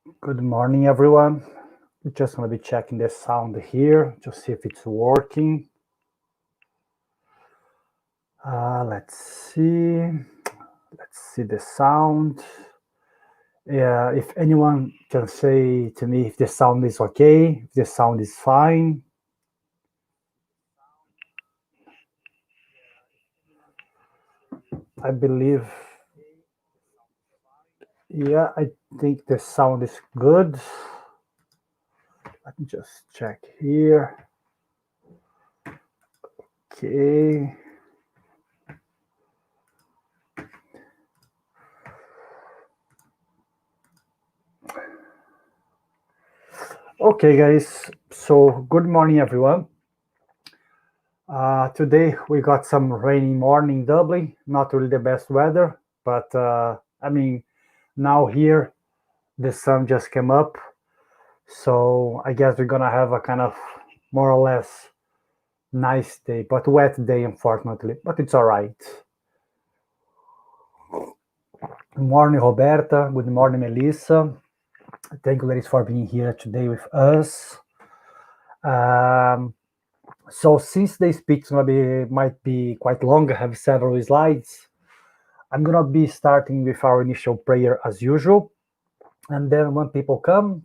Good morning, everyone. Just going to be checking the sound here to see if it's working. Let's see. Let's see the sound. Yeah, if anyone can say to me if the sound is okay, if the sound is fine. I believe, yeah, I think the sound is good. Let me just check here. Okay. Okay, guys. So, good morning, everyone. Today we got some rainy morning Dublin. Not really the best weather, but now here the sun just came up, so I guess we're gonna have a kind of more or less nice day, but wet day, unfortunately. But it's all right. Good morning, Roberta. Good morning, Melissa. Thank you, ladies, for being here today with us. Um, so since the speech might be quite long, I have several slides. I'm gonna be starting with our initial prayer as usual, and then when people come,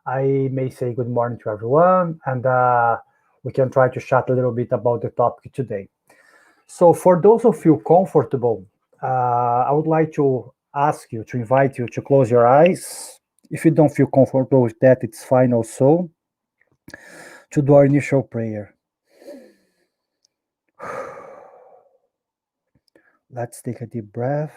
I may say good morning to everyone, and we can try to chat a little bit about the topic today. So, for those who feel comfortable, I would like to ask you to invite you to close your eyes. If you don't feel comfortable with that, it's fine also. To do our initial prayer. Let's take a deep breath.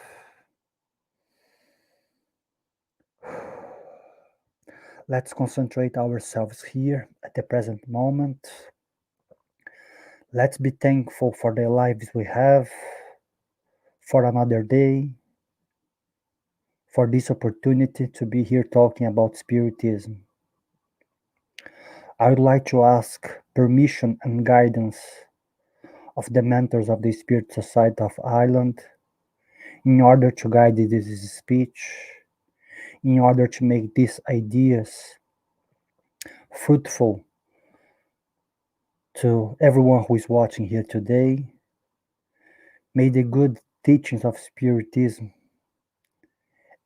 Let's concentrate ourselves here at the present moment. Let's be thankful for the lives we have, for another day, for this opportunity to be here talking about Spiritism. I would like to ask permission and guidance of the mentors of the Spirit Society of Ireland in order to guide this speech, in order to make these ideas fruitful to everyone who is watching here today. May the good teachings of Spiritism,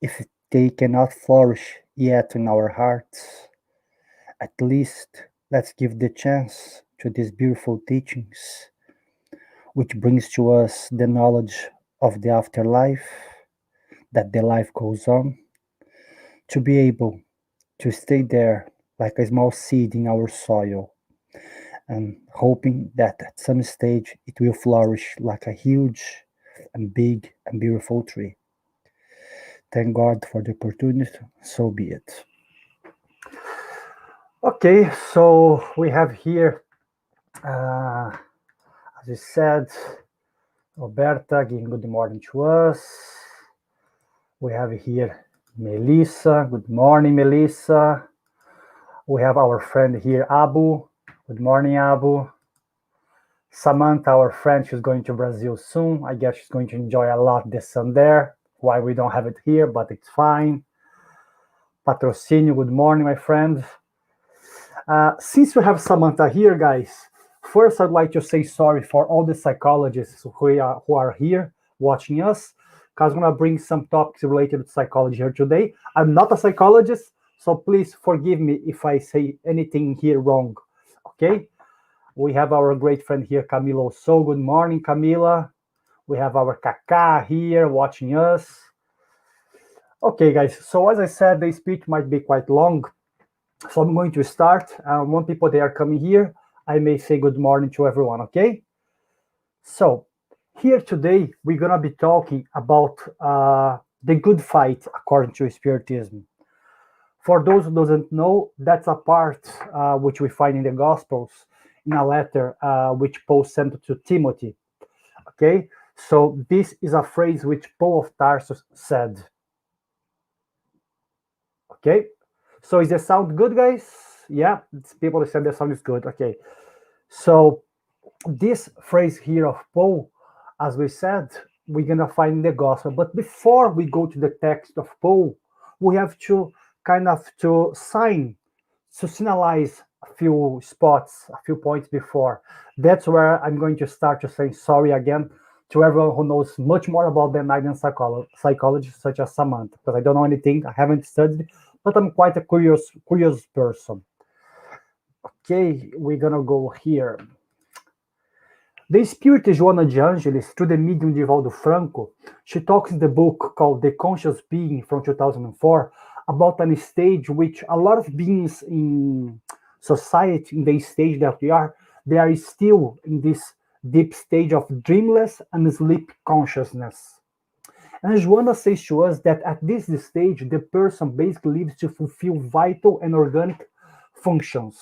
if they cannot flourish yet in our hearts, at least let's give the chance to these beautiful teachings, which brings to us the knowledge of the afterlife, that the life goes on, to be able to stay there like a small seed in our soil, and hoping that at some stage it will flourish like a huge and big and beautiful tree. Thank God for the opportunity, so be it. Okay, so we have here, as you said, Roberta giving good morning to us. We have here Melissa. Good morning, Melissa. We have our friend here, Abu. Good morning, Abu. Samantha, our friend, she's going to Brazil soon. I guess she's going to enjoy a lot the sun there. Why we don't have it here, but it's fine. Patrocinio, good morning, my friend. Since we have Samantha here, guys, first I'd like to say sorry for all the psychologists who are here watching us, because I'm going to bring some topics related to psychology here today. I'm not a psychologist, so please forgive me if I say anything here wrong, okay? We have our great friend here, Camila. So good morning, Camila. We have our Kaká here watching us. Okay, guys, so as I said, the speech might be quite long, so I'm going to start. When people they are coming here, I may say good morning to everyone, okay? So here today, we're gonna be talking about the good fight according to Spiritism. For those who doesn't know, that's a part which we find in the Gospels in a letter which Paul sent to Timothy, okay? So this is a phrase which Paul of Tarsus said, okay? So is the sound good, guys? Yeah, people said the sound is good. Okay. So this phrase here of Paul, as we said, we're gonna find in the gospel. But before we go to the text of Paul, we have to kind of to signalize a few spots, a few points before. That's where I'm going to start to say sorry again to everyone who knows much more about the Nigerian psychology, such as Samantha, because I don't know anything, I haven't studied, but I'm quite a curious person. Okay, we're gonna go here. The spirit Joana de Angelis, through the medium de Valdo Franco, she talks in the book called The Conscious Being from 2004 about a stage which a lot of beings in society, in the stage that we are, they are still in this deep stage of dreamless and sleep consciousness. And Joana says to us that at this stage, the person basically lives to fulfill vital and organic functions,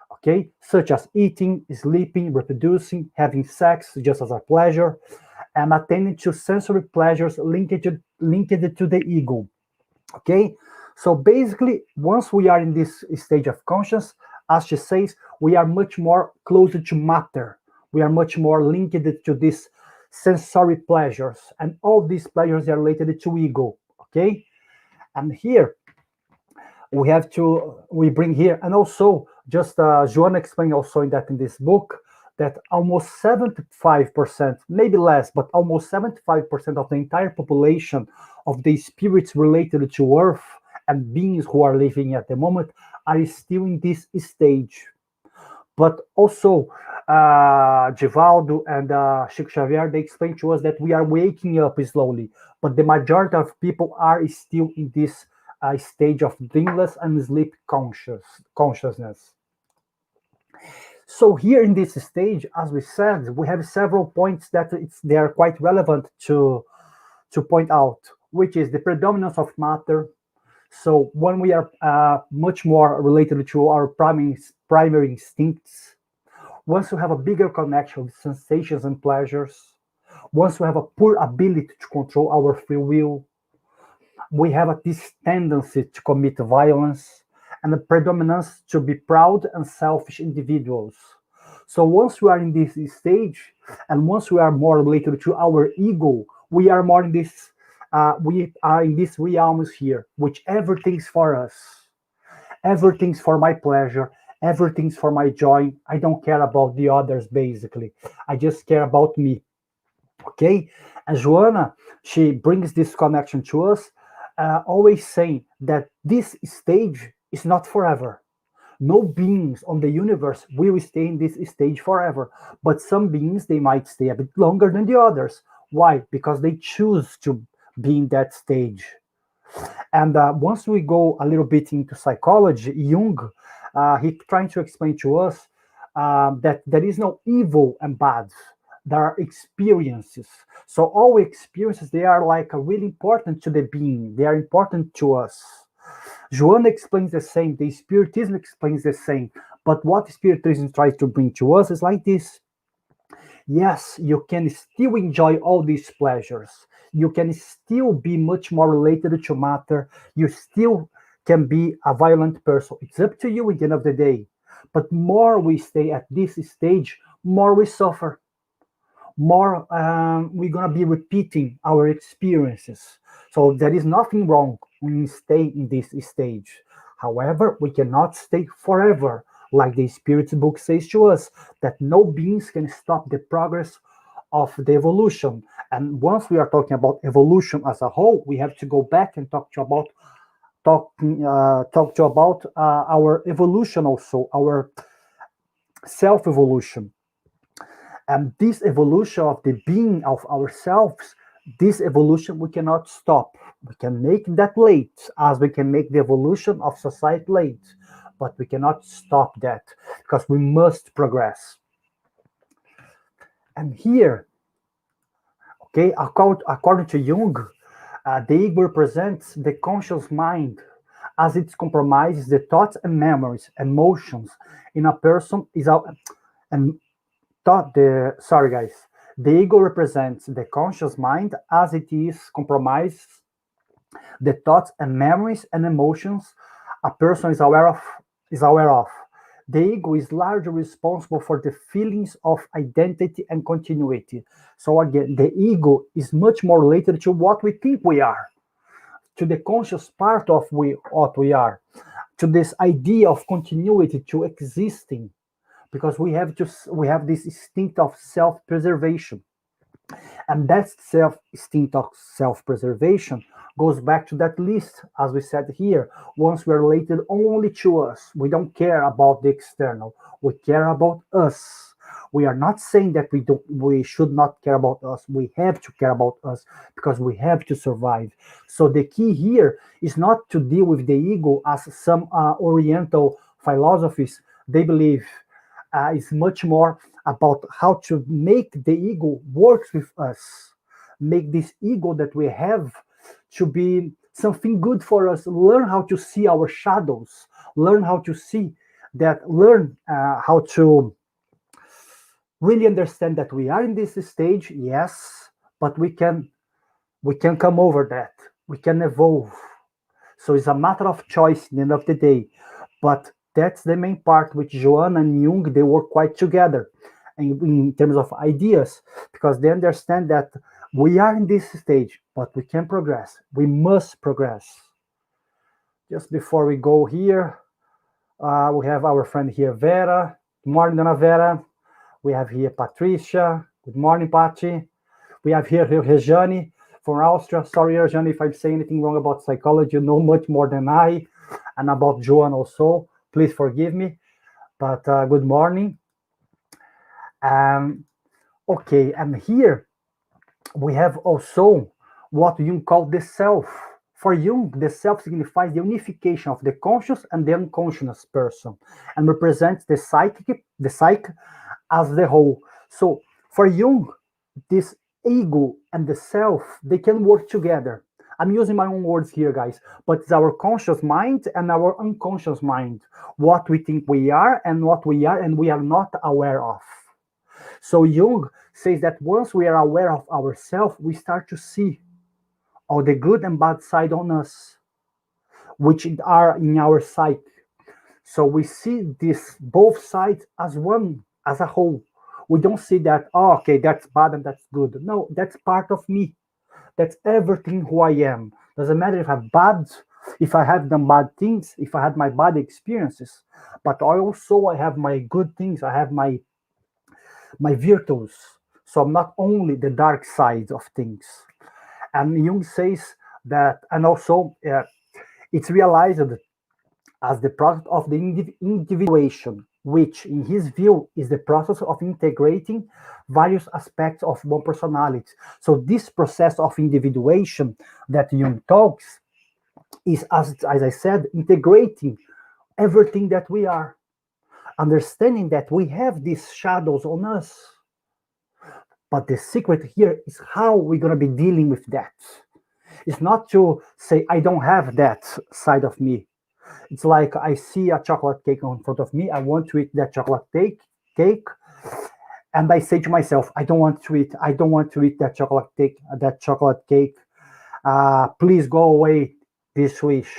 okay, such as eating, sleeping, reproducing, having sex just as a pleasure, and attending to sensory pleasures linked to the ego. Okay, so basically, once we are in this stage of conscious, as she says, we are much more closer to matter. We are much more linked to these sensory pleasures, and all these pleasures are related to ego. Okay, and here we bring here, and also just Joan explained also in this book that almost 75%, maybe less, but almost 75% of the entire population of the spirits related to Earth and beings who are living at the moment are still in this stage. But also, Givaldo and Chico Xavier, they explain to us that we are waking up slowly, but the majority of people are still in this stage of dreamless and sleep consciousness. So here in this stage, as we said, we have several points that they are quite relevant to point out, which is the predominance of matter. So when we are much more related to our primary instincts, once you have a bigger connection with sensations and pleasures, once we have a poor ability to control our free will, we have this tendency to commit violence and a predominance to be proud and selfish individuals. So once we are in this stage, and once we are more related to our ego, we are more in this. We are in these realms here, which everything's for us, everything's for my pleasure, everything's for my joy. I don't care about the others. Basically, I just care about me. Okay, and Joanna, she brings this connection to us, always saying that this stage is not forever. No beings on the universe will stay in this stage forever, but some beings they might stay a bit longer than the others. Why? Because they choose to be in that stage. And once we go a little bit into psychology, Jung, he trying to explain to us that there is no evil and bad. There are experiences. So all experiences, they are like really important to the being. They are important to us. Joanna explains the same. The Spiritism explains the same. But what Spiritism tries to bring to us is like this. Yes, you can still enjoy all these pleasures. You can still be much more related to matter. You still can be a violent person. It's up to you at the end of the day. But more we stay at this stage, more we suffer. More we're gonna be repeating our experiences. So there is nothing wrong when we stay in this stage. However, we cannot stay forever. Like the Spirit book says to us, that no beings can stop the progress of the evolution. And once we are talking about evolution as a whole, we have to go back and talk to about our evolution also, our self evolution. And this evolution of the being of ourselves, this evolution we cannot stop. We can make that late, as we can make the evolution of society late, but we cannot stop that because we must progress. And here, okay, according to Jung, the ego represents the conscious mind as it compromises the thoughts and memories, emotions in a person is out and thought the sorry guys, the ego represents the conscious mind as it is compromises the thoughts and memories and emotions a person is aware of. The ego is largely responsible for the feelings of identity and continuity. So again, the ego is much more related to what we think we are, to the conscious part of what we are, to this idea of continuity, to existing, because we have this instinct of self-preservation. And that instinct of self-preservation goes back to that list, as we said here. Once we're related only to us, we don't care about the external. We care about us. We are not saying that we should not care about us. We have to care about us because we have to survive. So the key here is not to deal with the ego as some Oriental philosophies they believe. Is much more about how to make the ego works with us, make this ego that we have to be something good for us, learn how to see our shadows, learn how to see that, learn how to really understand that we are in this stage, yes, but we can come over that, we can evolve. So it's a matter of choice in the end of the day. But that's the main part which Joanne and Jung, they work quite together in terms of ideas, because they understand that we are in this stage, but we can progress. We must progress. Just before we go here, we have our friend here, Vera. Good morning, Dona Vera. We have here Patricia. Good morning, Pati. We have here Rejane from Austria. Sorry, Rejane, if I'm saying anything wrong about psychology. You know much more than I, and about Joan also. Please forgive me. But good morning. Okay, and here we have also what Jung called the self. For Jung, the self signifies the unification of the conscious and the unconscious person, and represents the psyche as the whole. So for Jung, this ego and the self, they can work together. I'm using my own words here, guys, but it's our conscious mind and our unconscious mind, what we think we are and what we are and we are not aware of. So Jung says that once we are aware of ourselves, we start to see all the good and bad side on us, which are in our psyche. So we see this both sides as one, as a whole. We don't see that, oh, okay, that's bad and that's good. No, that's part of me. That's everything who I am. Doesn't matter if I have done bad things, if I had my bad experiences, but I have my good things. I have my virtues. So I'm not only the dark side of things. And Jung says that, and also it's realized as the product of the individuation, which in his view is the process of integrating various aspects of one personality. So this process of individuation that Jung talks is, as I said, integrating everything that we are, understanding that we have these shadows on us. But the secret here is how we're going to be dealing with that. It's not to say, I don't have that side of me. It's like I see a chocolate cake in front of me. I want to eat that chocolate cake. And I say to myself, I don't want to eat that chocolate cake. Please go away, this wish.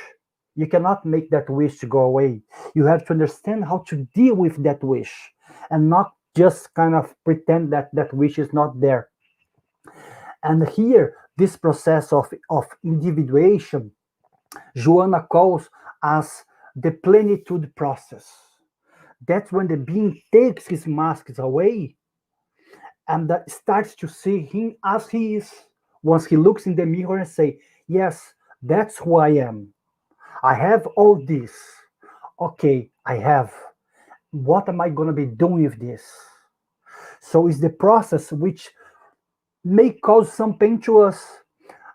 You cannot make that wish to go away. You have to understand how to deal with that wish and not just kind of pretend that that wish is not there. And here, this process of individuation, Joanna calls as the plenitude process. That's when the being takes his masks away and starts to see him as he is. Once he looks in the mirror and say, yes, that's who I am. I have all this. Okay, I have. What am I going to be doing with this? So it's the process which may cause some pain to us.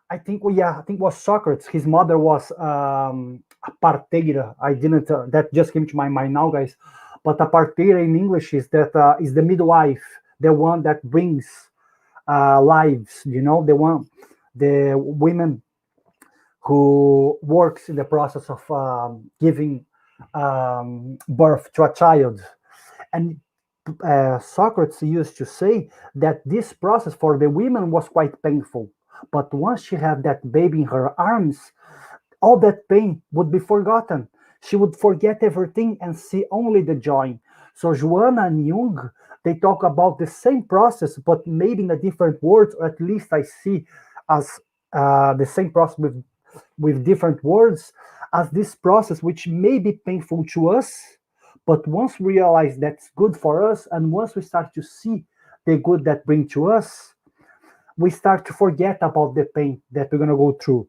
I think it was Socrates. His mother was a parteira. I didn't. That just came to my mind now, guys. But a parteira in English is the midwife, the one that brings lives. The women who works in the process of giving birth to a child. And Socrates used to say that this process for the women was quite painful. But once she had that baby in her arms, all that pain would be forgotten. She would forget everything and see only the joy. So Joanna and Jung, they talk about the same process, but maybe in a different words, or at least I see as the same process with different words as this process, which may be painful to us, but once we realize that's good for us, and once we start to see the good that bring to us, we start to forget about the pain that we're going to go through.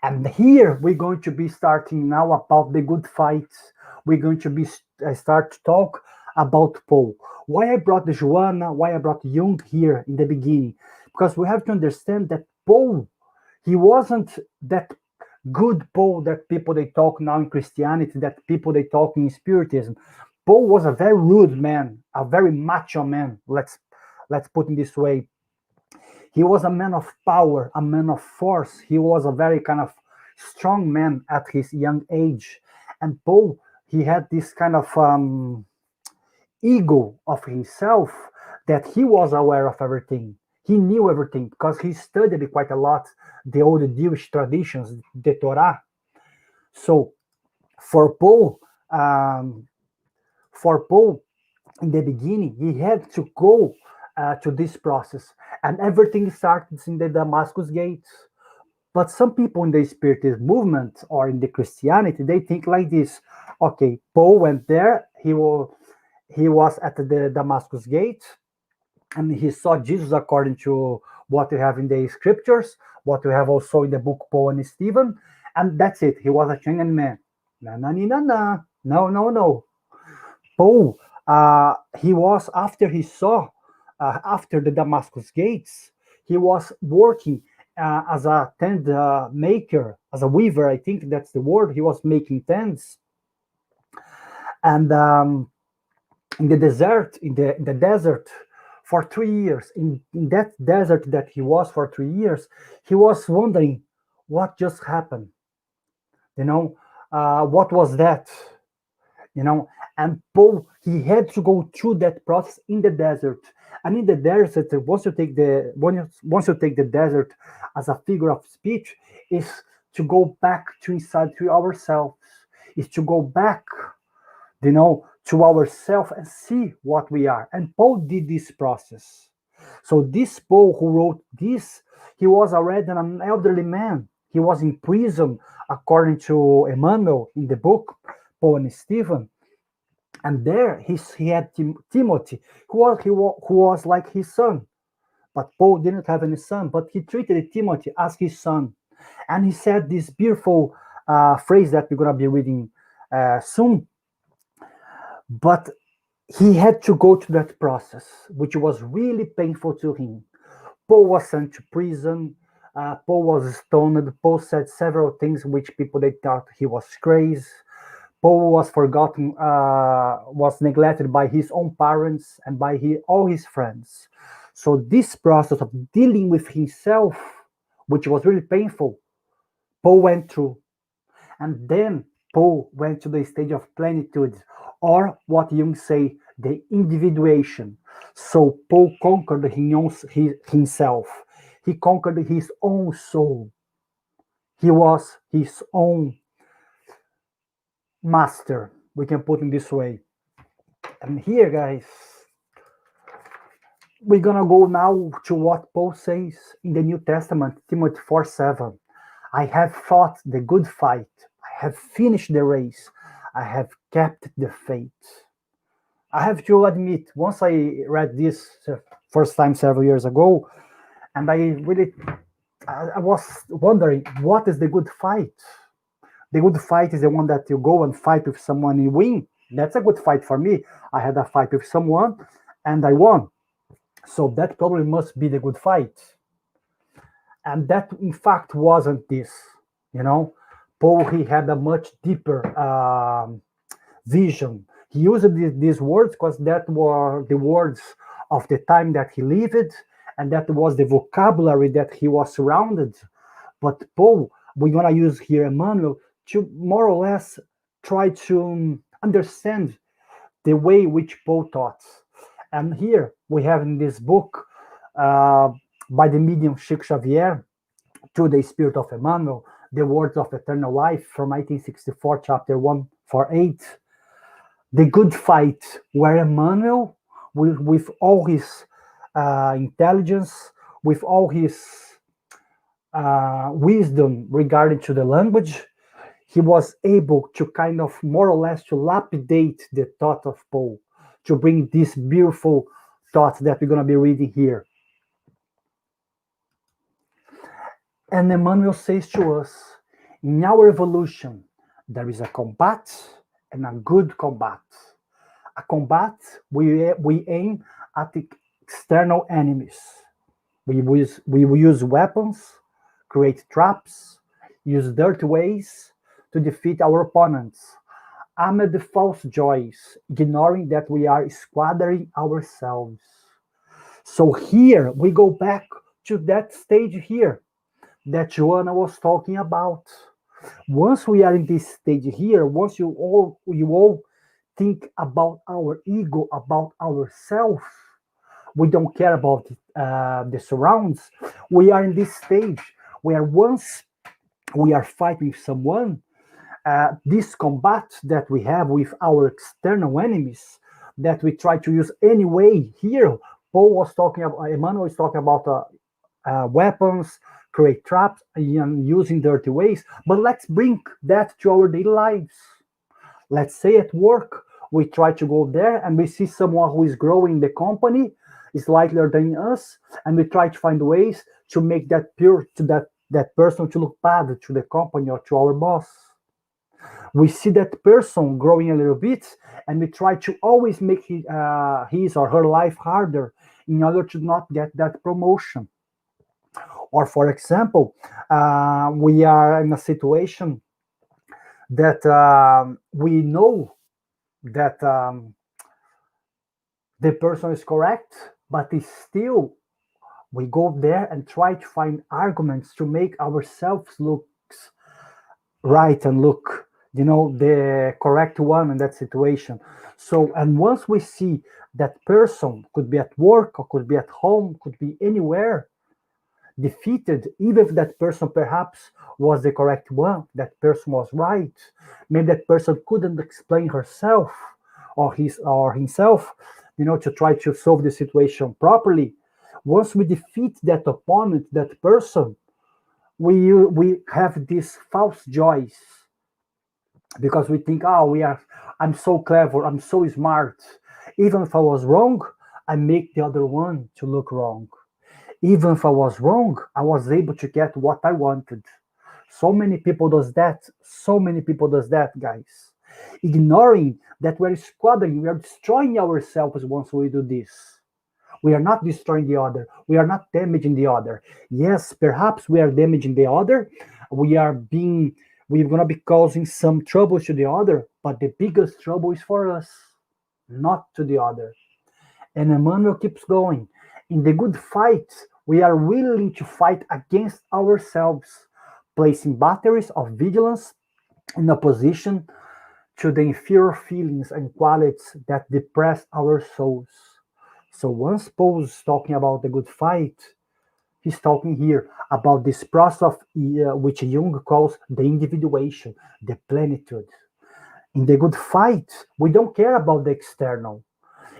And here we're going to be starting now about the good fights. We're going to be start to talk about Paul. Why I brought the Joanna, why I brought Jung here in the beginning? Because we have to understand that Paul, he wasn't that good Paul that people they talk now in Christianity, that people they talk in Spiritism. Paul was a very rude man, a very macho man. Let's put it this way. He was a man of power, a man of force. He was a very kind of strong man at his young age. And Paul, he had this kind of ego of himself that he was aware of everything. He knew everything because he studied quite a lot the old Jewish traditions, the Torah. So for Paul, um, for Paul, in the beginning, he had to go to this process, and everything started in the Damascus Gate. But some people in the Spiritist movement or in the Christianity, they think like this: okay, Paul went there, he was at the Damascus Gate, and he saw Jesus according to what we have in the scriptures, what we have also in the book Paul and Stephen, and that's it. He was a changed man. Na na na na. No, no, no. Paul, he was after he saw after the Damascus Gates, he was working as a tent maker, as a weaver. I think that's the word. He was making tents, and in the desert, in the desert, for 3 years. In that desert that he was for 3 years, he was wondering what just happened. What was that? you know and Paul, he had to go through that process in the desert. And in the desert, once you take the desert as a figure of speech, is to go back to inside to ourselves, is to go back, to ourselves and see what we are. And Paul did this process. So this Paul who wrote this, he was already an elderly man. He was in prison, according to Emmanuel in the book Paul and Stephen. And there he had Timothy, who was like his son. But Paul didn't have any son, but he treated Timothy as his son. And he said this beautiful phrase that we're going to be reading soon. But he had to go through that process, which was really painful to him. Paul was sent to prison. Paul was stoned. Paul said several things which people they thought he was crazy. Paul was forgotten, was neglected by his own parents and by all his friends. So this process of dealing with himself, which was really painful, Paul went through. And then Paul went to the stage of plenitude, or what Jung say, the individuation. So Paul conquered himself. He conquered his own soul. He was his own master. We can put it this way. And here, guys, we're gonna go now to what Paul says in the New Testament, Timothy 4:7. I have fought the good fight. I have finished the race. I have kept the faith. I have to admit, once I read this first time several years ago, and I was wondering, what is the good fight? The good fight is the one that you go and fight with someone and you win. That's a good fight for me. I had a fight with someone and I won. So that probably must be the good fight. And that, in fact, wasn't this. Paul, he had a much deeper vision. He used these words because that were the words of the time that he lived, and that was the vocabulary that he was surrounded. But Paul, we're going to use here Emmanuel to more or less try to understand the way which Paul taught. And here we have in this book by the medium Chico Xavier, To the Spirit of Emmanuel, The Words of Eternal Life from 1964, chapter 148. The good fight, where Emmanuel, with all his intelligence, with all his wisdom regarding to the language, he was able to kind of more or less to lapidate the thought of Paul, to bring this beautiful thought that we're going to be reading here. And Emmanuel says to us, in our evolution, there is a combat and a good combat. A combat, we aim at the external enemies. We use weapons, create traps, use dirty ways to defeat our opponents, amid false joys, ignoring that we are squandering ourselves. So here we go back to that stage here that Joanna was talking about. Once we are in this stage here, once you all think about our ego, about ourselves, we don't care about the surrounds. We are in this stage where once we are fighting someone, this combat that we have with our external enemies, that we try to use anyway. Here, Paul was talking about, Emmanuel is talking about weapons, create traps, and using dirty ways. But let's bring that to our daily lives. Let's say at work, we try to go there and we see someone who is growing the company, is slightly than us, and we try to find ways to make that pure to that person to look bad to the company or to our boss. We see that person growing a little bit, and we try to always make his or her life harder in order to not get that promotion. Or, for example, we are in a situation that we know that the person is correct, but it's still we go there and try to find arguments to make ourselves look right and look the correct one in that situation. So, and once we see that person, could be at work or could be at home, could be anywhere, defeated, even if that person perhaps was the correct one, that person was right, maybe that person couldn't explain herself or himself, to try to solve the situation properly. Once we defeat that opponent, that person, we have these false joys because we think, oh, I'm so clever, I'm so smart. Even if I was wrong, I make the other one to look wrong. Even if I was wrong, I was able to get what I wanted. So many people does that. So many people does that, guys. Ignoring that we're squandering, we are destroying ourselves once we do this. We are not destroying the other. We are not damaging the other. Yes, perhaps we are damaging the other. We're gonna be causing some trouble to the other, but the biggest trouble is for us, not to the other. And Emmanuel keeps going. In the good fight, we are willing to fight against ourselves, placing batteries of vigilance in opposition to the inferior feelings and qualities that depress our souls. So once Paul is talking about the good fight, he's talking here about this process of which Jung calls the individuation, the plenitude. In the good fight, we don't care about the external.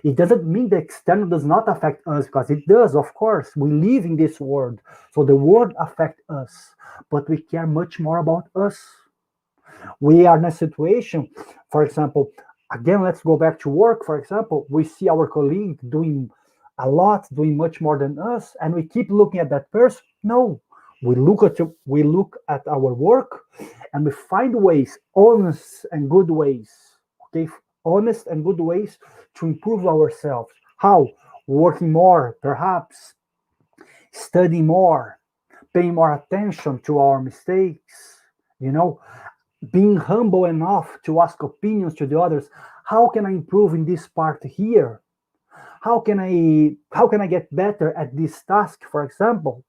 It doesn't mean the external does not affect us, because it does, of course. We live in this world, so the world affects us, but we care much more about us. We are in a situation, for example, again, let's go back to work, for example, we see our colleague doing a lot, doing much more than us, and we keep looking at that person. No, we look at our work and we find ways, honest and good ways, okay, honest and good ways to improve ourselves. How? Working more, perhaps, studying more, paying more attention to our mistakes, you know, being humble enough to ask opinions to the others. How can I improve in this part here? How can I get better at this task, for example?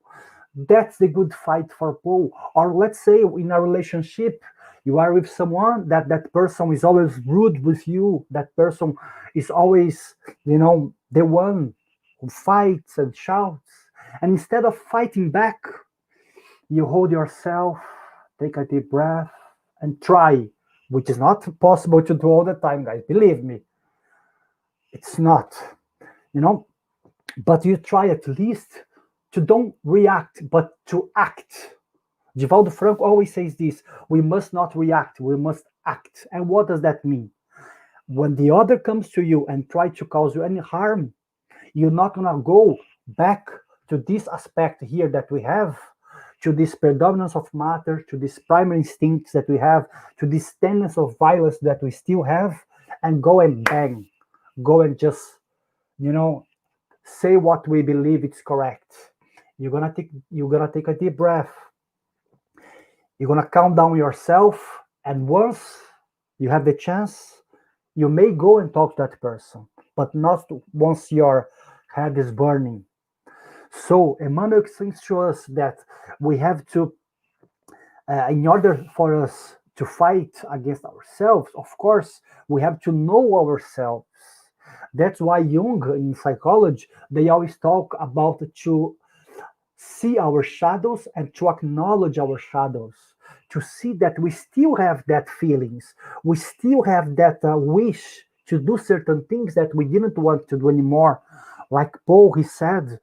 That's the good fight for Paul. Or let's say in a relationship, you are with someone that person is always rude with you. That person is always, the one who fights and shouts. And instead of fighting back, you hold yourself, take a deep breath, and try, which is not possible to do all the time, guys. Believe me, it's not, you know, but you try at least to don't react, but to act. Divaldo Franco always says this: we must not react, we must act. And what does that mean? When the other comes to you and try to cause you any harm, you're not gonna go back to this aspect here that we have, to this predominance of matter, to these primary instincts that we have, to this tendency of violence that we still have, and go and bang, go and just, you know, say what we believe it's correct. You're gonna take a deep breath. You're gonna calm down yourself, and once you have the chance, you may go and talk to that person, but not once your head is burning. So Emmanuel explains to us that we have to, in order for us to fight against ourselves, of course, we have to know ourselves. That's why Jung in psychology, they always talk about to see our shadows and to acknowledge our shadows, to see that we still have that feelings, we still have that wish to do certain things that we didn't want to do anymore. Like Paul, he said,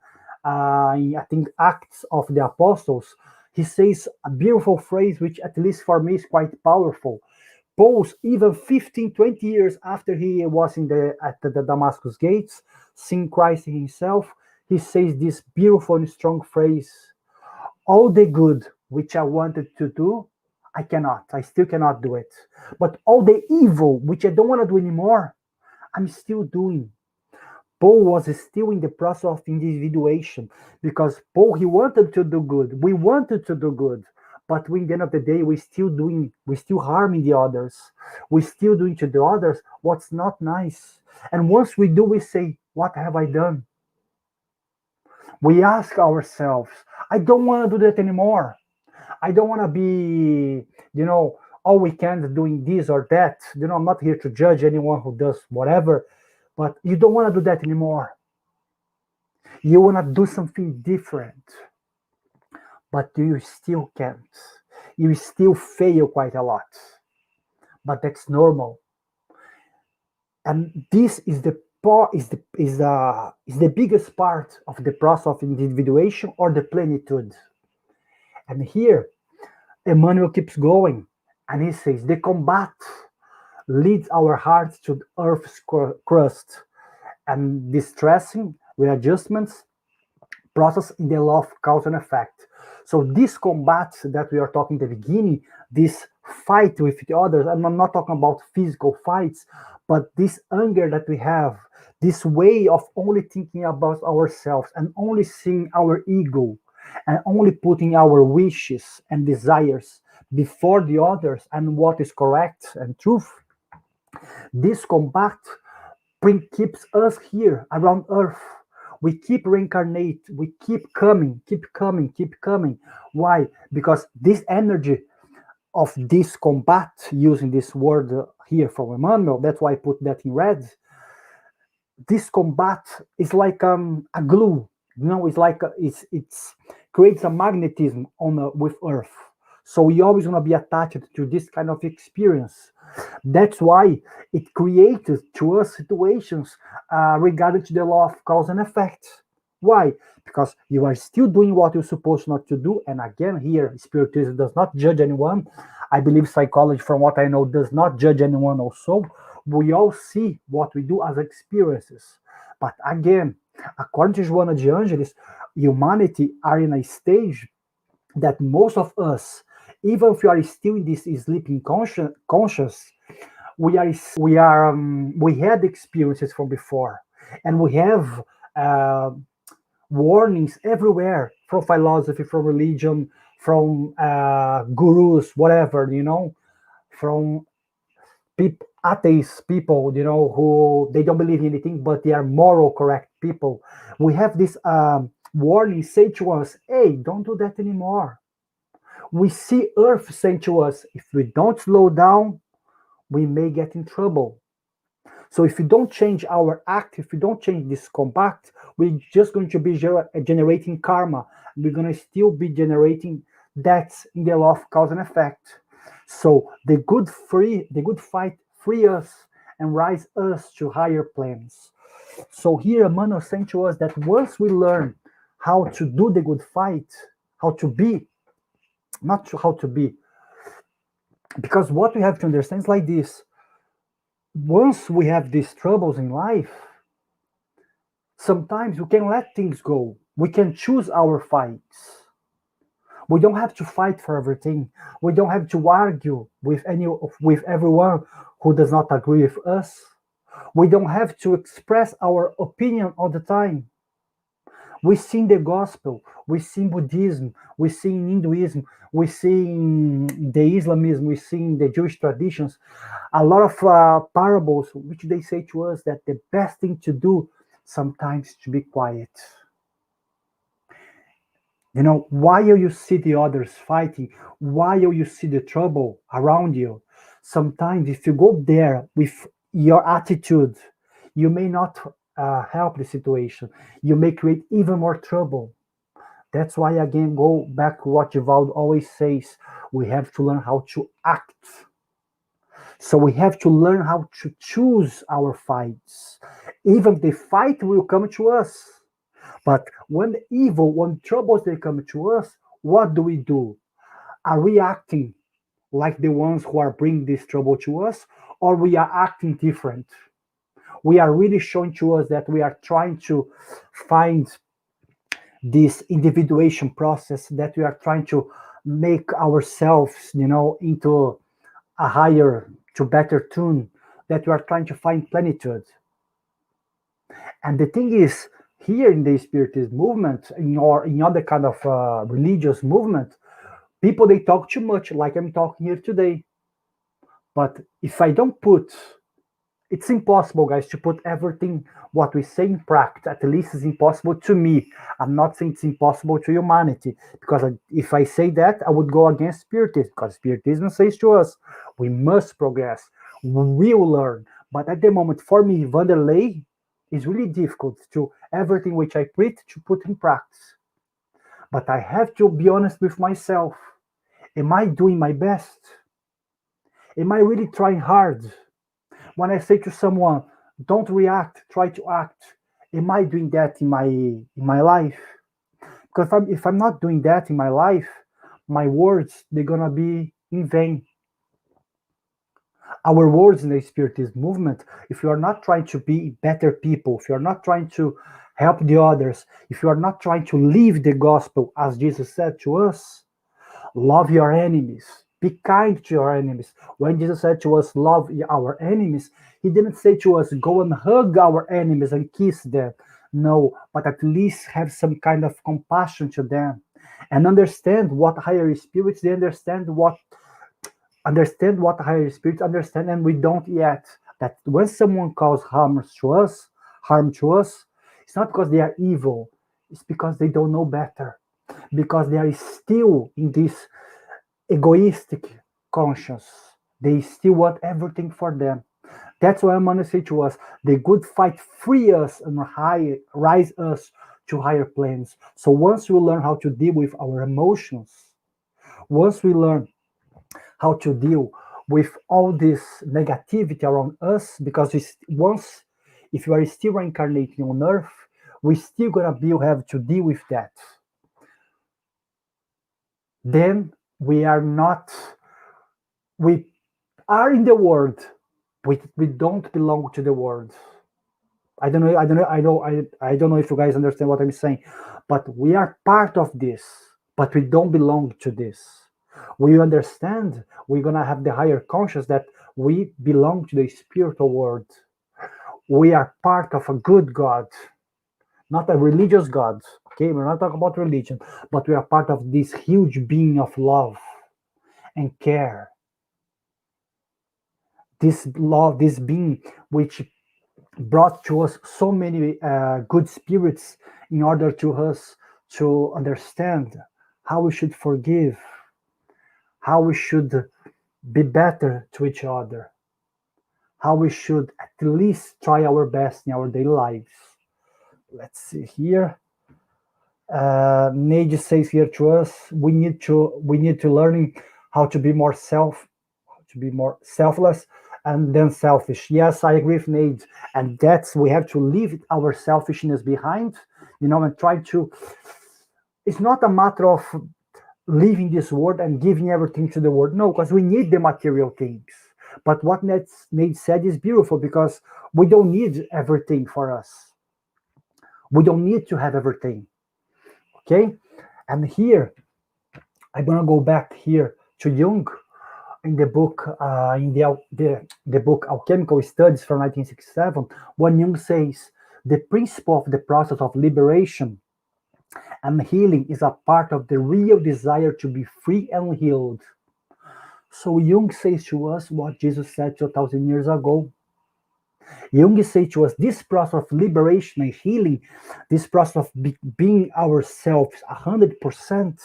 in, I think, Acts of the Apostles, he says a beautiful phrase, which at least for me is quite powerful. Paul, even 15, 20 years after he was at the Damascus gates, seeing Christ in himself, he says this beautiful and strong phrase: all the good which I wanted to do, I still cannot do it. But all the evil which I don't want to do anymore, I'm still doing. Paul was still in the process of individuation, because Paul, he wanted to do good. We wanted to do good. But in the end of the day, we still harming the others. We still doing to the others what's not nice. And once we do, we say, what have I done? We ask ourselves, I don't want to do that anymore. I don't want to be, all weekend doing this or that. I'm not here to judge anyone who does whatever, but you don't want to do that anymore. You want to do something different, but you still can't. You still fail quite a lot, but that's normal. And this is the part is the biggest part of the process of individuation or the plenitude. And here Emmanuel keeps going, and he says the combat leads our hearts to earth's crust, and distressing readjustments process in the law of cause and effect. So this combat that we are talking at the beginning, this fight with the others, and I'm not talking about physical fights, but this anger that we have, this way of only thinking about ourselves and only seeing our ego and only putting our wishes and desires before the others and what is correct and truth. This combat keeps us here around earth. We keep reincarnate, we keep coming, keep coming, keep coming. Why? Because this energy of this combat, using this word here from Emmanuel, that's why I put that in red. This combat is like a glue, it's like it's creates a magnetism on with Earth. So we always want to be attached to this kind of experience. That's why it created to us situations regarding to the law of cause and effect. Why? Because you are still doing what you're supposed not to do. And again, here, Spiritism does not judge anyone. I believe psychology, from what I know, does not judge anyone also. We all see what we do as experiences. But again, according to Joana de Angelis, humanity are in a stage that most of us, even if we are still in this sleeping conscious, we had experiences from before, and we have warnings everywhere from philosophy, from religion, from gurus, whatever, from atheist people, who they don't believe in anything, but they are moral, correct people. We have this warning say to us, hey, don't do that anymore. We see Earth saying to us, if we don't slow down, we may get in trouble. So if we don't change our act, if we don't change this compact, we're just going to be generating karma. We're going to still be generating debts in the law of cause and effect. So the good fight free us and rise us to higher planes. So here Emmanuel saying to us that once we learn how to do the good fight, how to be, not how to be. Because what we have to understand is like this: once we have these troubles in life, sometimes we can let things go. We can choose our fights. We don't have to fight for everything. We don't have to argue with everyone who does not agree with us. We don't have to express our opinion all the time. We see in the gospel, we see in Buddhism, we see in Hinduism, we see in the Islamism, we see in the Jewish traditions, a lot of parables which they say to us that the best thing to do sometimes to be quiet. You know, while you see the others fighting, while you see the trouble around you, sometimes if you go there with your attitude, you may not help the situation. You may create even more trouble. That's why, again, go back to what Givaldo always says: we have to learn how to act. So we have to learn how to choose our fights. Even the fight will come to us. But when evil, when troubles they come to us, what do? Are we acting like the ones who are bringing this trouble to us, or we are acting different? We are really showing to us that we are trying to find this individuation process, that we are trying to make ourselves, into a higher, to better tune, that we are trying to find plenitude. And the thing is, here in the Spiritist movement, or in other kind of religious movement, people they talk too much, like I'm talking here today. But if I don't put, it's impossible, guys, to put everything what we say in practice. At least it's impossible to me. I'm not saying it's impossible to humanity, because if I say that, I would go against Spiritism, because Spiritism says to us, we must progress, we will learn. But at the moment, for me, Vanderlei, it's really difficult to everything which I preach to put in practice. But I have to be honest with myself. Am I doing my best? Am I really trying hard? When I say to someone, don't react, try to act, am I doing that in my life? Because if I'm not doing that in my life, my words, they're gonna be in vain. Our words in the Spiritist movement, if you are not trying to be better people, if you are not trying to help the others, if you are not trying to live the gospel as Jesus said to us, love your enemies, be kind to your enemies. When Jesus said to us, love our enemies, he didn't say to us, go and hug our enemies and kiss them. No, but at least have some kind of compassion to them and understand what higher spirits they understand what higher spirits understand, and we don't yet. That when someone causes harm to us, it's not because they are evil, it's because they don't know better, because they are still in this egoistic conscience. They still want everything for them. That's why I'm gonna say to us, the good fight free us and rise us to higher planes. So once we learn how to deal with our emotions, once we learn how to deal with all this negativity around us, because once, if you are still reincarnating on earth, we still have to deal with that. Then we are not, we are in the world, we don't belong to the world. I don't know if you guys understand what I'm saying, but we are part of this, but we don't belong to this. We understand, we're gonna have the higher conscious that we belong to the spiritual world. We are part of a good God, not a religious God. Okay, we're not talking about religion, but we are part of this huge being of love and care. This love, this being which brought to us so many good spirits in order to us to understand how we should forgive, how we should be better to each other, how we should at least try our best in our daily lives. Let's see here. Nage says here to us, we need to learn how to be more selfless and then selfish. Yes, I agree with Nate. And we have to leave our selfishness behind and try to. It's not a matter of leaving this world and giving everything to the world. No, because we need the material things. But what Nate said is beautiful, because we don't need everything for us. We don't need to have everything. Okay? And here, I'm gonna go back here to Jung in the book, the book Alchemical Studies from 1967, when Jung says the principle of the process of liberation and healing is a part of the real desire to be free and healed. So Jung says to us what Jesus said 2,000 years ago. Jung says to us this process of liberation and healing, this process of being ourselves 100%,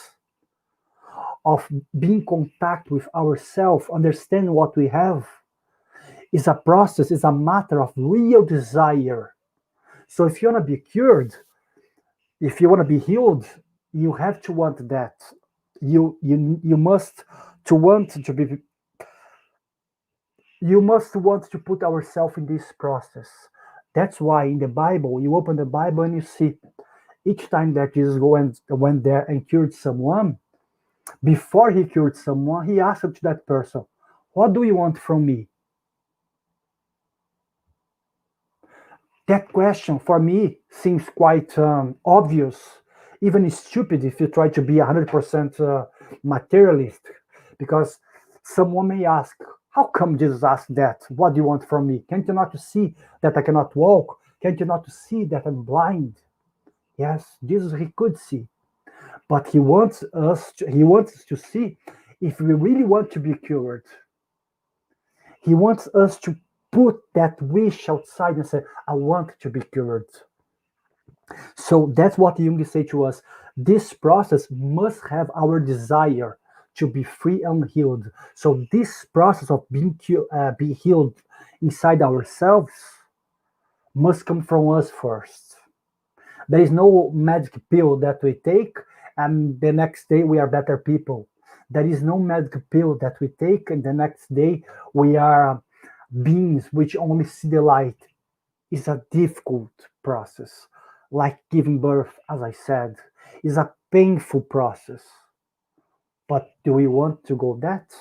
of being in contact with ourselves, understanding what we have, is a process, is a matter of real desire. So if you want to be cured, if you want to be healed, you have to want that. You must to want to be. You must want to put ourselves in this process. That's why in the Bible, you open the Bible and you see each time that Jesus went there and cured someone, before he cured someone, he asked to that person, "What do you want from me?" That question for me seems quite obvious, even stupid if you try to be 100% materialist, because someone may ask, how come Jesus asked that? What do you want from me? Can't you not see that I cannot walk? Can't you not see that I'm blind? Yes, Jesus, he could see, but he wants us to see if we really want to be cured. He wants us to put that wish outside and say, I want to be cured. So that's what Jung said to us. This process must have our desire to be free and healed. So this process of be healed inside ourselves must come from us first. There is no magic pill that we take and the next day we are better people. There is no magic pill that we take and the next day we are beings which only see the light. It's a difficult process. Like giving birth, as I said, is a painful process. But do we want to go that?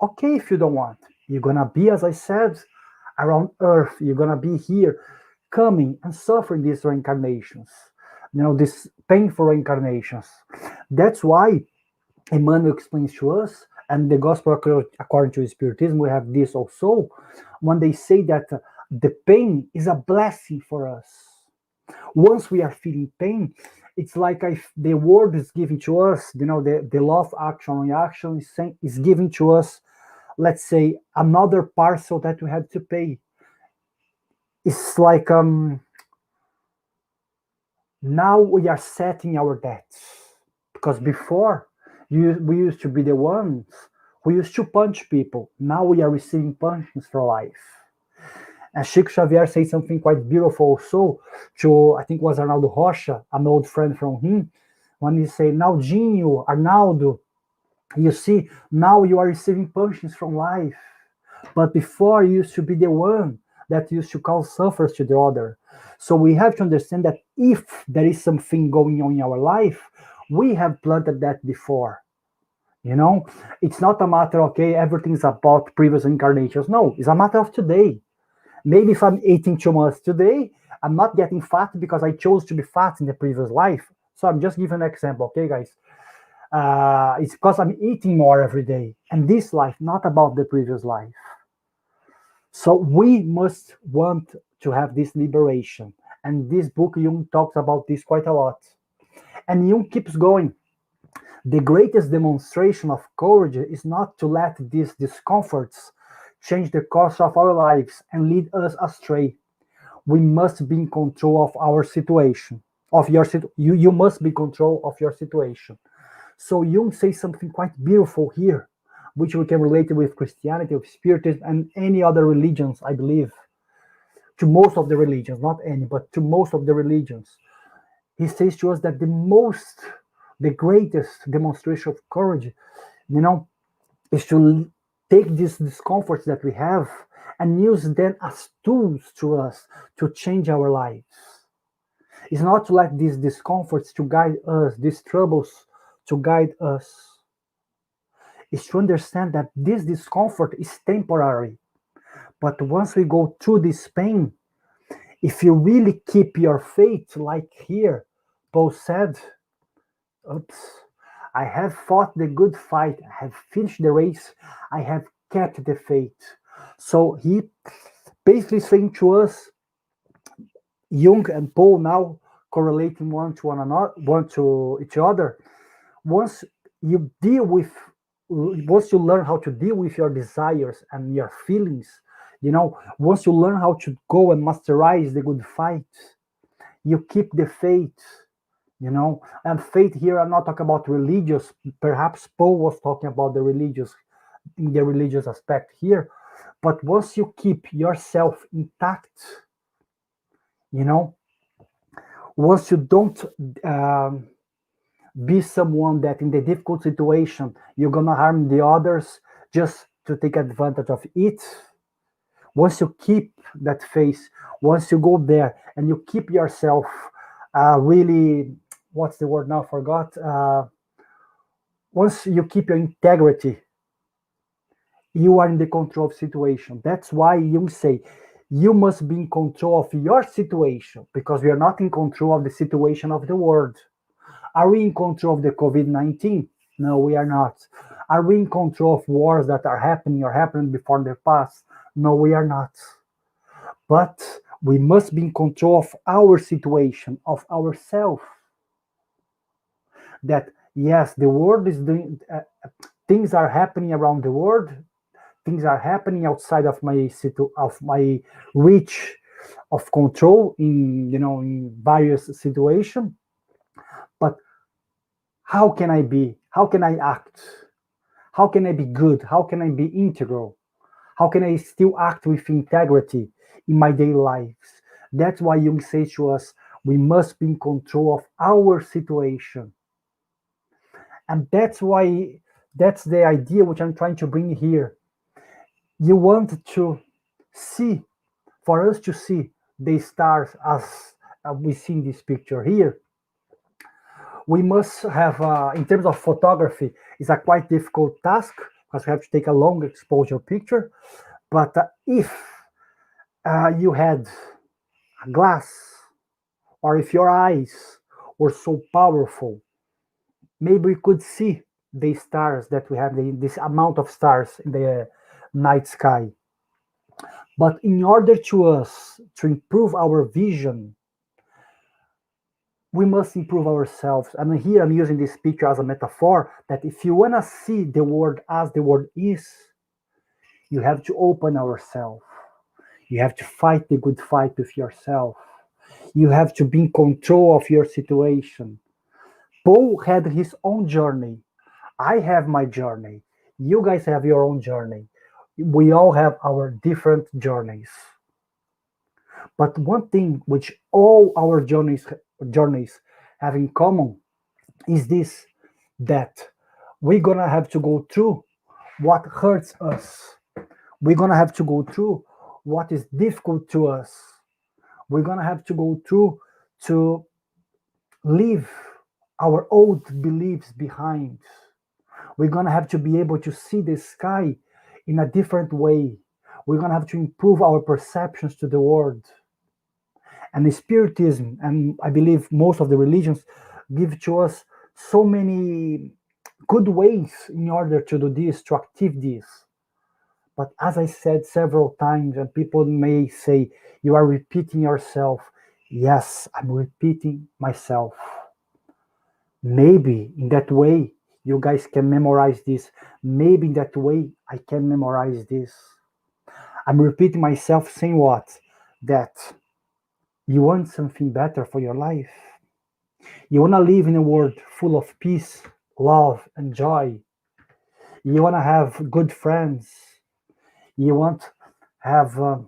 Okay, if you don't want. You're gonna be, as I said, around Earth. You're gonna be here, coming and suffering these reincarnations. These painful reincarnations. That's why Emmanuel explains to us, and the Gospel according to Spiritism, we have this also, when they say that the pain is a blessing for us. Once we are feeling pain, it's like if the word is given to us, the law of action and reaction is given to us, let's say, another parcel that we have to pay. It's like now we are setting our debts. Because before, we used to be the ones who used to punch people. Now we are receiving punishments for life. And Chico Xavier said something quite beautiful also to, I think it was Arnaldo Rocha, an old friend from him, when he said, Naldinho, Arnaldo, you see, now you are receiving punishments from life. But before, you used to be the one that used to cause suffers to the other. So we have to understand that if there is something going on in our life, we have planted that before. It's not a matter, okay, everything's about previous incarnations. No, it's a matter of today. Maybe if I'm eating too much today, I'm not getting fat because I chose to be fat in the previous life. So I'm just giving an example, okay, guys? It's because I'm eating more every day. And this life, not about the previous life. So we must want to have this liberation. And this book, Jung talks about this quite a lot. And Jung keeps going. The greatest demonstration of courage is not to let these discomforts change the course of our lives and lead us astray. We must be in control of our situation. You must be in control of your situation. So Jung says something quite beautiful here, which we can relate with Christianity, with Spiritism, and any other religions, I believe. To most of the religions, not any, but to most of the religions. He says to us that the greatest demonstration of courage, is to take these discomforts that we have and use them as tools to us to change our lives. It's not to let these discomforts to guide us, these troubles to guide us. It's to understand that this discomfort is temporary. But once we go through this pain, if you really keep your faith, like here, Paul said, oops, I have fought the good fight, I have finished the race, I have kept the faith. So he basically saying to us, Jung and Paul now correlating one to each other. Once you deal with, once you learn how to deal with your desires and your feelings, once you learn how to go and masterize the good fight, you keep the faith. And faith here, I'm not talking about religious. Perhaps Paul was talking about the religious, in the religious aspect here. But once you keep yourself intact, you know, once you don't be someone that in the difficult situation you're gonna harm the others just to take advantage of it. Once you keep that face, once you go there and you keep yourself really, what's the word now? Forgot. Once you keep your integrity, you are in the control of situation. That's why Jung say you must be in control of your situation, because we are not in control of the situation of the world. Are we in control of the COVID-19? No, we are not. Are we in control of wars that are happening or happened before in the past? No, we are not. But we must be in control of our situation, of ourselves. That yes, the world is doing, things are happening around the world, things are happening outside of my reach of control in various situations. But how can I act, how can I be good, how can I be integral, how can I still act with integrity in my daily lives? That's why Jung says to us, we must be in control of our situation. And that's the idea which I'm trying to bring here. You want to see, for us to see the stars as we see in this picture here, we must have, in terms of photography, it's a quite difficult task because we have to take a long exposure picture. But if you had a glass, or if your eyes were so powerful, maybe we could see the stars that we have, this amount of stars in the night sky. But in order to us to improve our vision, we must improve ourselves. And here I'm using this picture as a metaphor that if you want to see the world as the world is, you have to open yourself. You have to fight the good fight with yourself. You have to be in control of your situation. Paul had his own journey. I have my journey. You guys have your own journey. We all have our different journeys. But one thing which all our journeys have in common is this, that we're gonna have to go through what hurts us. We're gonna have to go through what is difficult to us. We're gonna have to go through to leave our old beliefs behind. We're gonna have to be able to see the sky in a different way. We're gonna have to improve our perceptions to the world. And the Spiritism, and I believe most of the religions, give to us so many good ways in order to do this, to achieve this. But as I said several times, and people may say, you are repeating yourself. Yes, I'm repeating myself. Maybe in that way, you guys can memorize this. Maybe in that way, I can memorize this. I'm repeating myself saying what? That you want something better for your life. You want to live in a world full of peace, love, and joy. You want to have good friends. You want to have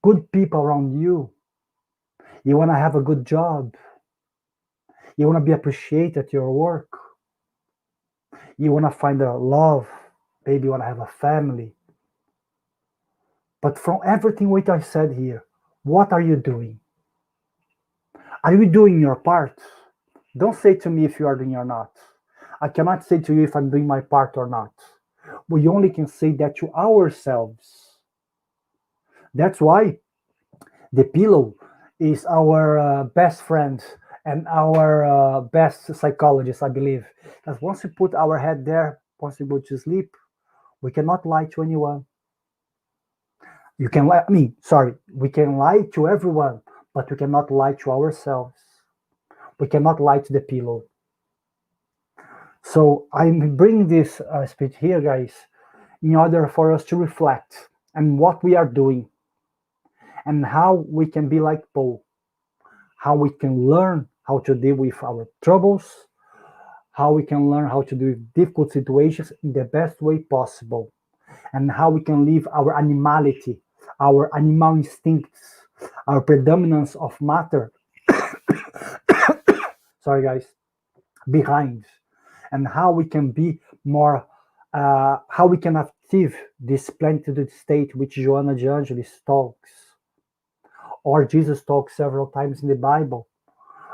good people around you. You want to have a good job. You want to be appreciated at your work. You want to find a love. Maybe you want to have a family. But from everything which I said here, what are you doing? Are you doing your part? Don't say to me if you are doing or not. I cannot say to you if I'm doing my part or not. We only can say that to ourselves. That's why the pillow is our best friend and our best psychologist, I believe. Because once we put our head there, once we go to sleep, we cannot lie to anyone. You can lie, I mean, sorry, we can lie to everyone, but we cannot lie to ourselves. We cannot lie to the pillow. So I'm bringing this speech here, guys, in order for us to reflect on what we are doing and how we can be like Paul, how we can learn how to deal with our troubles, how we can learn how to deal with difficult situations in the best way possible, and how we can leave our animality, our animal instincts, our predominance of matter, sorry guys, behind, and how we can be more, how we can achieve this plenitude state which Joanna de Angelis talks, or Jesus talks several times in the Bible.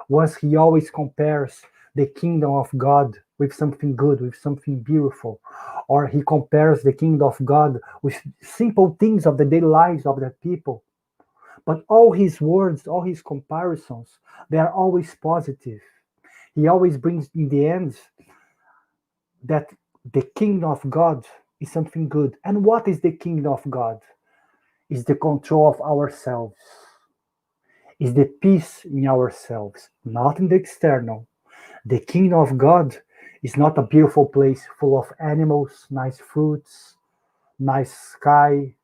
Was he always compares the kingdom of God with something good, with something beautiful, or he compares the kingdom of God with simple things of the daily lives of the people. But all his words, all his comparisons, they are always positive. He always brings in the end that the kingdom of God is something good. And what is the kingdom of God? Is the control of ourselves, is the peace in ourselves, not in the external. The kingdom of God is not a beautiful place full of animals, nice fruits, nice sky,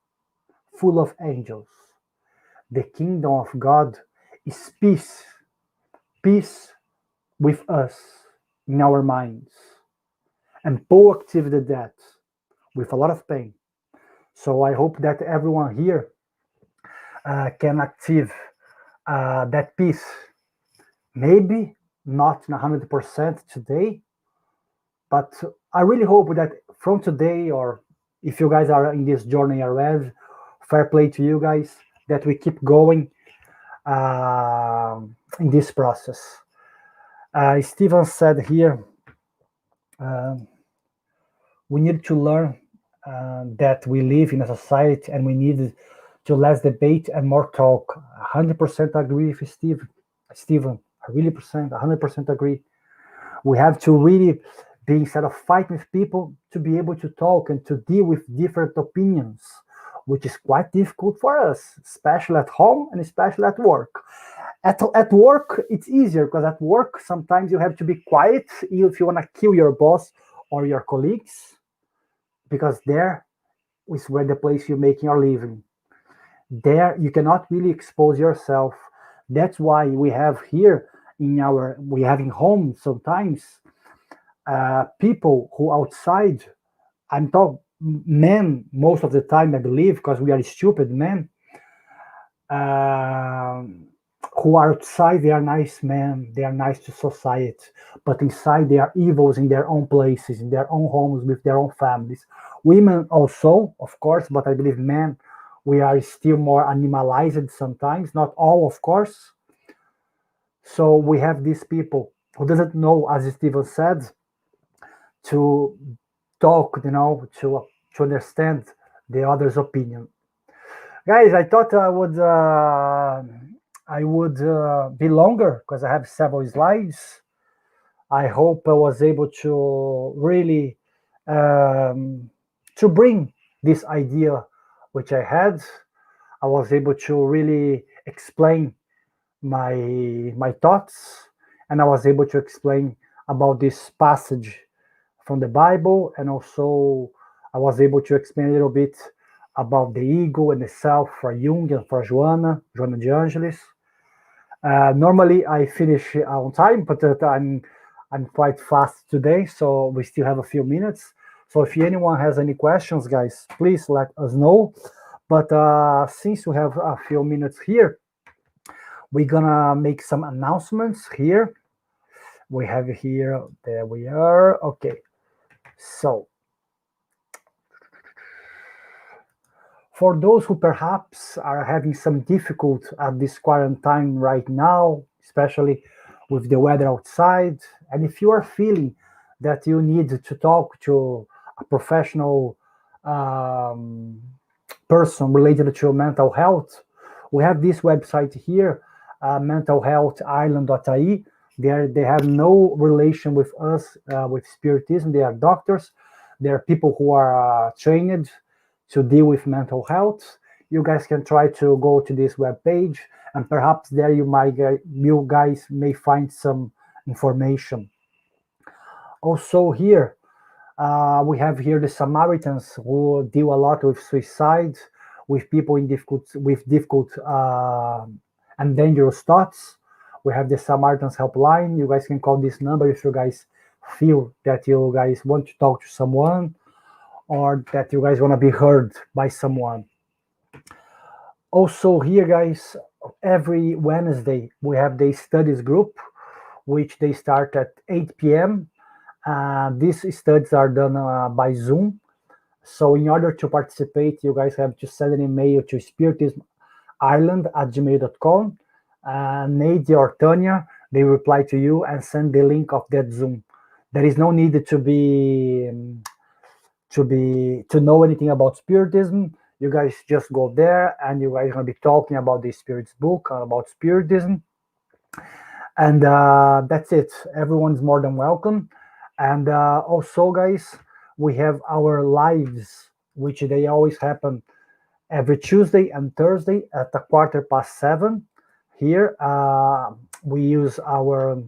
full of angels. The kingdom of God is peace, peace with us in our minds. And Paul activated that with a lot of pain. So I hope that everyone here can achieve that peace. Maybe not 100% today, but I really hope that from today, or if you guys are in this journey already, fair play to you guys, that we keep going in this process. Stephen said here, uh, we need to learn that we live in a society and we need to less debate and more talk. 100% agree with Stephen. I really 100% agree. We have to really be, instead of fighting with people, to be able to talk and to deal with different opinions, which is quite difficult for us, especially at home and especially at work. At work, it's easier because at work, sometimes you have to be quiet if you want to kill your boss or your colleagues, because there is where the place you're making your living. There, you cannot really expose yourself. That's why we have here we have in home sometimes people who outside, I'm talking men most of the time, I believe, because we are stupid men, um, who are outside, they are nice men, they are nice to society, but inside they are evils in their own places, in their own homes, with their own families. Women also, of course, but I believe men, we are still more animalized sometimes, not all, of course. So we have these people who doesn't know, as Stephen said, to talk, to understand the other's opinion. Guys, I thought I would be longer because I have several slides. I hope I was able to really um, to bring this idea which I had. I was able to really explain my my thoughts, and I was able to explain about this passage from the Bible, and also I was able to explain a little bit about the ego and the self for Jung and for Joanna de Angelis. Normally I finish on time, but I'm quite fast today, so we still have a few minutes. So if anyone has any questions, guys, please let us know. But since we have a few minutes here, we're gonna make some announcements here. We have here, there we are. Okay, so for those who perhaps are having some difficulty at this quarantine right now, especially with the weather outside. And if you are feeling that you need to talk to a professional um, person related to mental health, we have this website here, mentalhealthisland.ie. They have no relation with us, with Spiritism. They are doctors. They are people who are trained to deal with mental health. You guys can try to go to this web page, and perhaps there you guys may find some information. Also here, we have here the Samaritans who deal a lot with suicide, with people in difficult and dangerous thoughts. We have the Samaritans helpline. You guys can call this number if you guys feel that you guys want to talk to someone or that you guys want to be heard by someone. Also here, guys, every Wednesday we have the studies group, which they start at 8 p.m. These studies are done by Zoom. So in order to participate, you guys have to send an email to spiritismireland@gmail.com. Nadia or Tanya, they reply to you and send the link of that Zoom. There is no need to know anything about Spiritism. You guys just go there and you guys are gonna be talking about the Spirits book and about Spiritism. And that's it. Everyone's more than welcome. And also, guys, we have our lives, which they always happen every Tuesday and Thursday at 7:15 here. We use our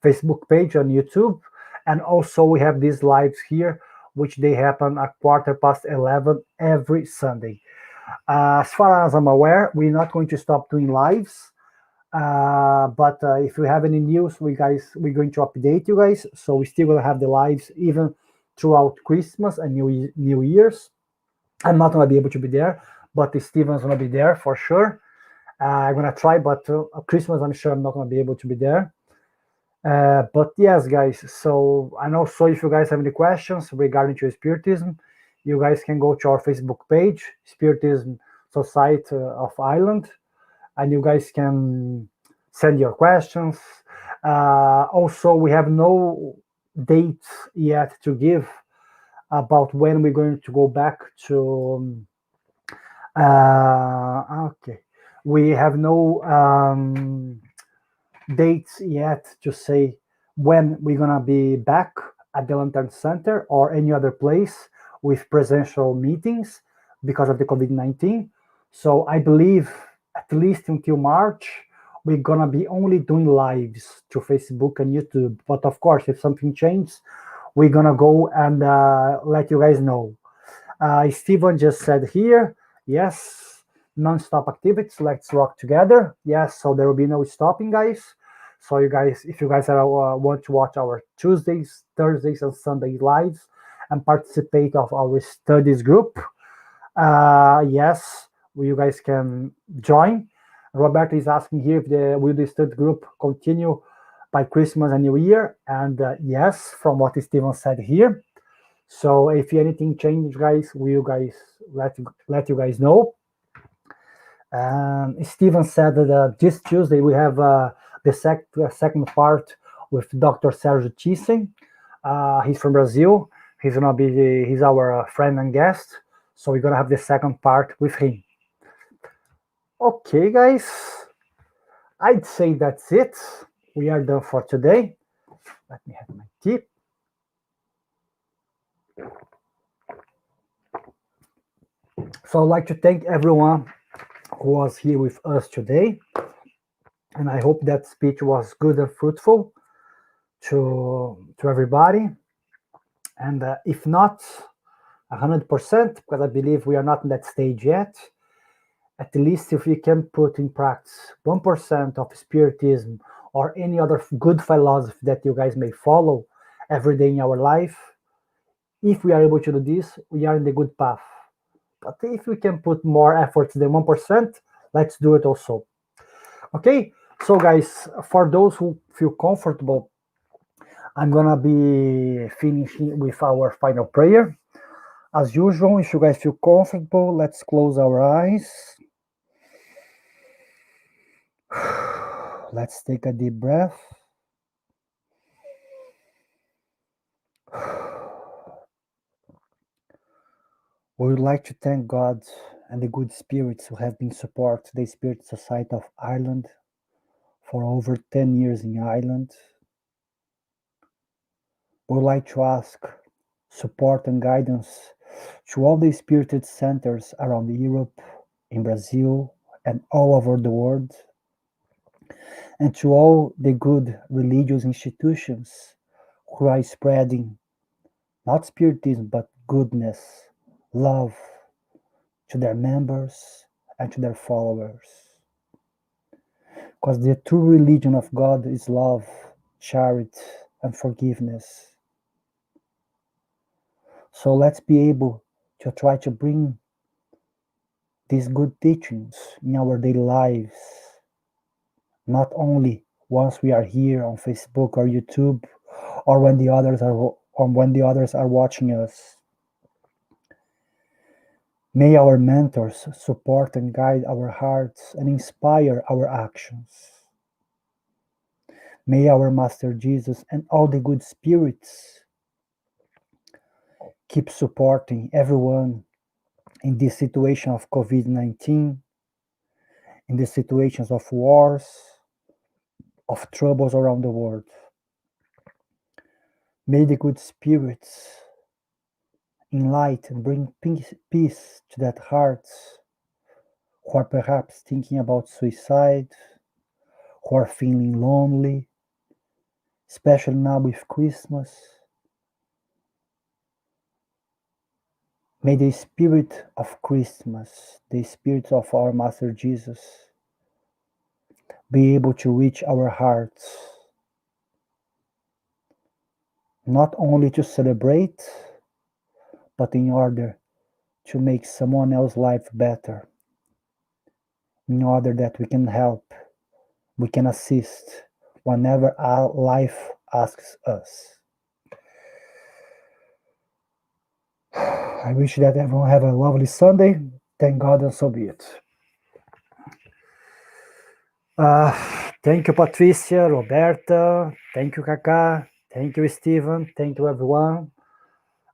Facebook page on YouTube, and also we have these lives here, which they happen at 11:15 every Sunday. As far as I'm aware, we're not going to stop doing lives. But if we have any news, we're going to update you guys. So we still gonna have the lives even throughout Christmas and New Year's. I'm not gonna be able to be there, but Steven's gonna be there for sure. I'm gonna try, but Christmas, I'm sure I'm not gonna be able to be there. But yes, guys. So and also, if you guys have any questions regarding to Spiritism, you guys can go to our Facebook page, Spiritism Society of Ireland, and you guys can send your questions. Also, we have no dates yet to give about when we're going to go back to. Okay, we have no dates yet to say when we're gonna be back at the Lantern Center or any other place with presential meetings because of the COVID-19. So I believe at least until March, we're gonna be only doing lives to Facebook and YouTube. But of course, if something changes, we're gonna go and let you guys know. Steven just said here, yes, non-stop activities, let's rock together. Yes, so there will be no stopping, guys. So you guys, if you guys want to watch our Tuesdays, Thursdays, and Sunday lives and participate of our studies group, yes, you guys can join. Roberto is asking here if will the study group continue by Christmas and New Year, and yes, from what Steven said here. So if anything changes, guys, will guys let you guys know. Steven said that this Tuesday we have the second part with Dr. Sergio Thyssen. He's from Brazil. He's our friend and guest. So we're gonna have the second part with him. Okay, guys. I'd say that's it. We are done for today. Let me have my tea. So I'd like to thank everyone who was here with us today. And I hope that speech was good and fruitful to everybody. And if not 100%, because I believe we are not in that stage yet, at least if we can put in practice 1% of Spiritism or any other good philosophy that you guys may follow every day in our life, if we are able to do this, we are in the good path. But if we can put more efforts than 1%, let's do it also. Okay, so guys, for those who feel comfortable, I'm gonna be finishing with our final prayer. As usual, if you guys feel comfortable, let's close our eyes. Let's take a deep breath. We would like to thank God and the good spirits who have been supporting the Spirit Society of Ireland for over 10 years in Ireland. We would like to ask support and guidance to all the spirited centers around Europe, in Brazil, and all over the world, and to all the good religious institutions who are spreading not spiritism but goodness, love to their members and to their followers. Because the true religion of God is love, charity, and forgiveness. So let's be able to try to bring these good teachings in our daily lives, not only once we are here on Facebook or YouTube, or when the others are watching us. May our mentors support and guide our hearts and inspire our actions. May our Master Jesus and all the good spirits keep supporting everyone in this situation of COVID-19, in the situations of wars, of troubles around the world. May the good spirits enlighten and bring peace to that hearts who are perhaps thinking about suicide, who are feeling lonely, especially now with Christmas. May the spirit of Christmas, the spirit of our Master Jesus, be able to reach our hearts, not only to celebrate, but in order to make someone else's life better, in order that we can help, we can assist whenever our life asks us. I wish that everyone have a lovely Sunday. Thank God, and so be it. Thank you, Patricia, Roberta. Thank you, Kaka. Thank you, Steven. Thank you, everyone.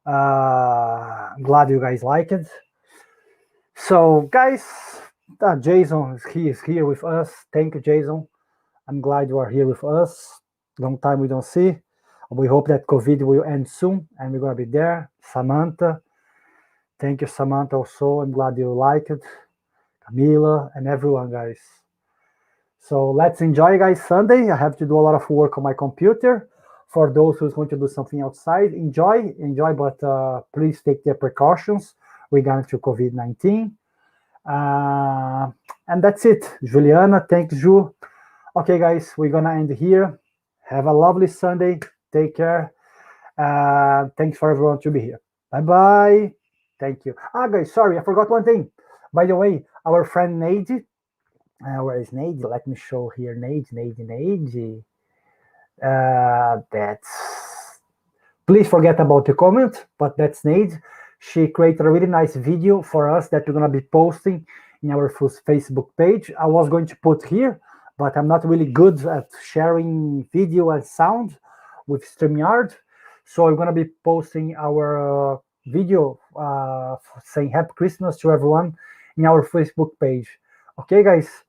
Glad you guys like it. So, guys, Jason is here with us. Thank you, Jason. I'm glad you are here with us. Long time we don't see. We hope that COVID will end soon and we're going to be there. Samantha. Thank you, Samantha, also. I'm glad you like it. Camila and everyone, guys. So let's enjoy, guys, Sunday. I have to do a lot of work on my computer. For those who's going to do something outside, enjoy, but please take the precautions regarding to COVID-19. And that's it. Juliana, thanks, Ju. Okay, guys, we're going to end here. Have a lovely Sunday. Take care. Thanks for everyone to be here. Bye-bye. Thank you. Guys, sorry, I forgot one thing. By the way, our friend Nade, where is Nade? Let me show here. Nade. That's. Please forget about the comment, but that's Nade. She created a really nice video for us that we're going to be posting in our Facebook page. I was going to put here, but I'm not really good at sharing video and sound with StreamYard. So I'm going to be posting our video saying Happy Christmas to everyone in our Facebook page. Okay, guys?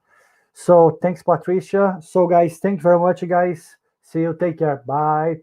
So thanks, Patricia. So, guys, thanks very much, guys. See you. Take care. Bye.